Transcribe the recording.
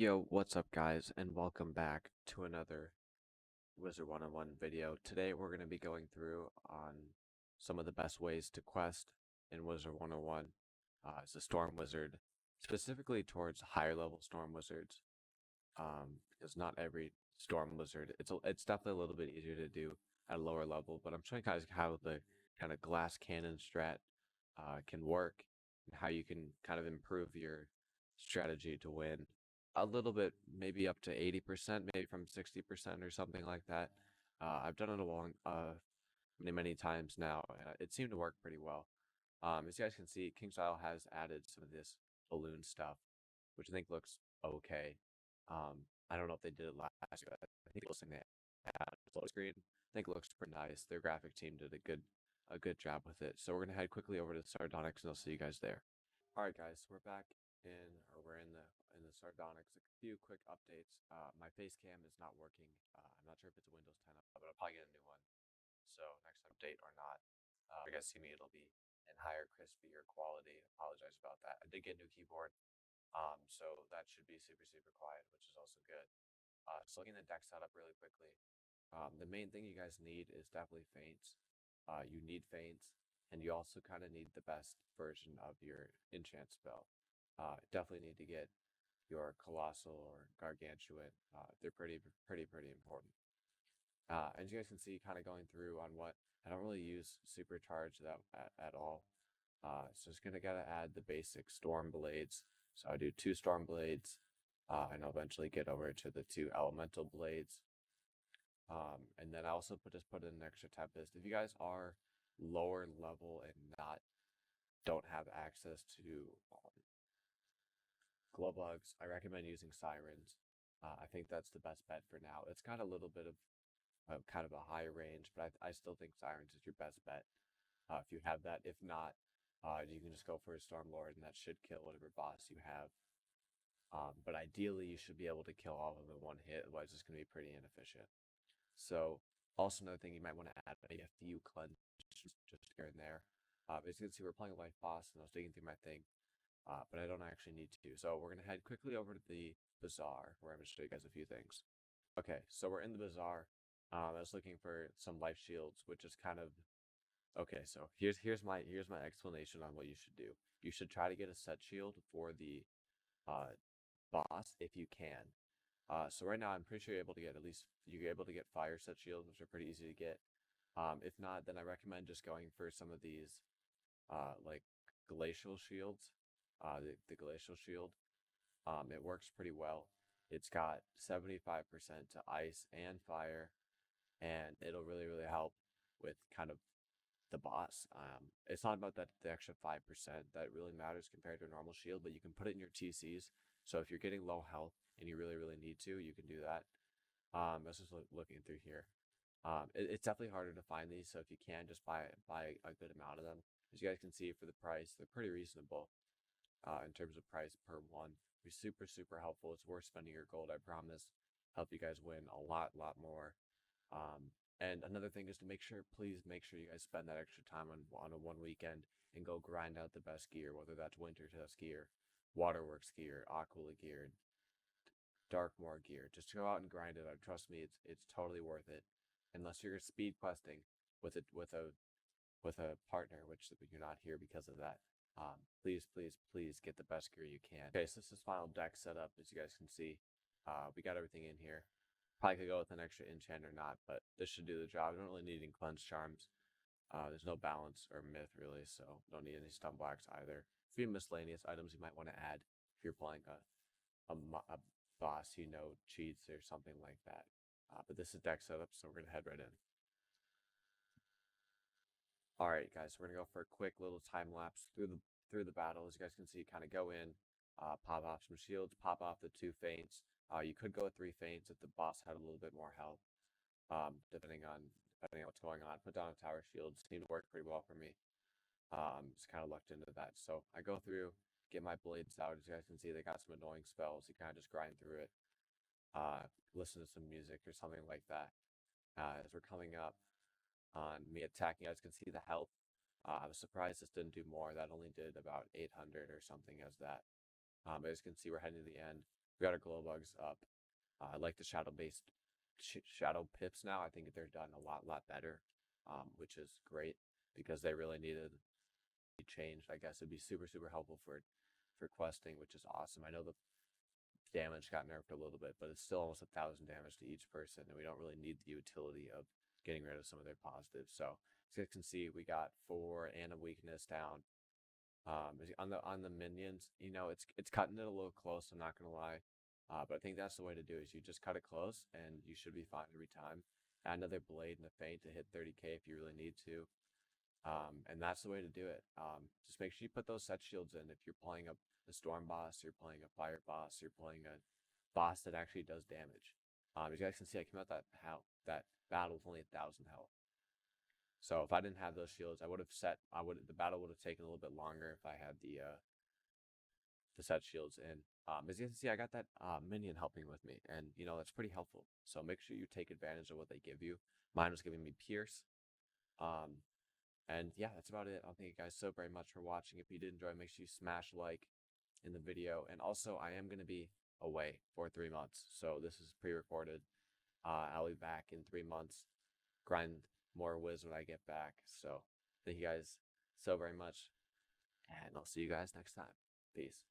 Yo, what's up guys, and welcome back to another Wizard 101 video. Today we're going to be going through on some of the best ways to quest in Wizard 101 as a Storm Wizard, specifically towards higher level Storm Wizards, because not every Storm Wizard, it's definitely a little bit easier to do at a lower level, but I'm showing you guys how the kind of glass cannon strat can work, and how you can kind of improve your strategy to win a little bit, maybe up to 80%, maybe from 60% or something like that. I've done it many times now. It seemed to work pretty well. As you guys can see, King Style has added some of this balloon stuff, which I think looks okay. I don't know if they did it last year. I think it was something they added full screen. I think it looks pretty nice. Their graphic team did a good job with it. So we're gonna head quickly over to Sardonyx, and I'll see you guys there. All right, guys, we're back we're in the Sardonyx. A few quick updates. My face cam is not working. I'm not sure if it's a Windows 10 but I'll probably get a new one. So next update or not, if you guys see me, it'll be in higher, crispier quality. Apologize about that. I did get a new keyboard, so that should be super quiet, which is also good. So looking at the deck setup really quickly. The main thing you guys need is definitely feints. You need feints, and you also kind of need the best version of your enchant spell. Definitely need to get your colossal or gargantuan. They're pretty important. As you guys can see, kind of going through on what I don't really use supercharge at all. So just gotta add the basic storm blades. So I do 2 storm blades, and I'll eventually get over to the 2 elemental blades. And then I also just put in an extra tempest. If you guys are lower level and don't have access to glow bugs, I recommend using sirens. I think that's the best bet for now. It's got a little bit of kind of a high range, but I still think sirens is your best bet if you have that. If not, you can just go for a storm lord, and that should kill whatever boss you have. But ideally, you should be able to kill all of them in one hit, otherwise it's going to be pretty inefficient. So also another thing you might want to add maybe a few cleanses just here and there. As you can see, we're playing a life boss, and I was digging through my thing, but I don't actually need to. So we're going to head quickly over to the Bazaar, where I'm going to show you guys a few things. Okay, so we're in the Bazaar. I was looking for some life shields, which is kind of okay. So here's my explanation on what you should do. You should try to get a set shield for the uh, boss if you can. So right now I'm pretty sure you're able to get fire set shields, which are pretty easy to get. If not, then I recommend just going for some of these like glacial shields. The glacial shield, it works pretty well. It's got 75% to ice and fire, and it'll really help with kind of the boss. It's not about the extra 5% that really matters compared to a normal shield, but you can put it in your TCs. So if you're getting low health and you really need to, you can do that. I was just looking through here. It's definitely harder to find these, so if you can, just buy a good amount of them. As you guys can see, for the price, they're pretty reasonable in terms of price per one. Be super helpful. It's worth spending your gold, I promise. Help you guys win a lot more. And another thing is to please make sure you guys spend that extra time on a one weekend and go grind out the best gear, whether that's Winter Tusk gear, Waterworks gear, Aquila gear, Darkmoor gear. Just go out and grind it out. Trust me, it's totally worth it. Unless you're speed questing with a partner, which you're not here because of that. Please get the best gear you can. Okay, so this is final deck setup. As you guys can see, we got everything in here. Probably could go with an extra enchant or not, but this should do the job. I don't really need any cleanse charms. There's no balance or myth really, so don't need any stun blacks either. A few miscellaneous items you might want to add if you're playing a boss cheats or something like that. But this is deck setup, so we're gonna head right in. All right, guys, we're gonna go for a quick little time lapse through the battle. As you guys can see, kind of go in, pop off some shields, pop off the 2 feints. You could go with 3 feints if the boss had a little bit more health, depending on what's going on. Put down a tower shield seemed to work pretty well for me. Just kind of lucked into that. So I go through, get my blades out. As you guys can see, they got some annoying spells. You kind of just grind through it. Listen to some music or something like that. As we're coming up on me attacking, you guys can see the health. I was surprised this didn't do more. That only did about 800 or something as that. As you can see, we're heading to the end. We got our glow bugs up. I like the shadow pips now. I think they're done a lot better, which is great because they really needed to be changed. I guess it'd be super helpful for questing, which is awesome. I know the damage got nerfed a little bit, but it's still almost 1,000 damage to each person, and we don't really need the utility of getting rid of some of their positives. So as you guys can see, we got 4 and a weakness down. On the minions, you know, it's cutting it a little close. I'm not gonna lie, but I think that's the way to do it. Is you just cut it close, and you should be fine every time. Add another blade and a feint to hit 30k if you really need to. And that's the way to do it. Just make sure you put those set shields in. If you're playing a storm boss, you're playing a fire boss, you're playing a boss that actually does damage. As you guys can see, I came out that battle with only 1,000 health. So if I didn't have those shields, the battle would have taken a little bit longer if I had the set shields in. As you can see, I got that minion helping with me, and you know that's pretty helpful. So make sure you take advantage of what they give you. Mine was giving me Pierce. And yeah, that's about it. I'll thank you guys so very much for watching. If you did enjoy, make sure you smash like in the video. And also, I am going to be away for 3 months. So this is pre-recorded. I'll be back in 3 months. Grind more Wiz when I get back. So thank you guys so very much. And I'll see you guys next time. Peace.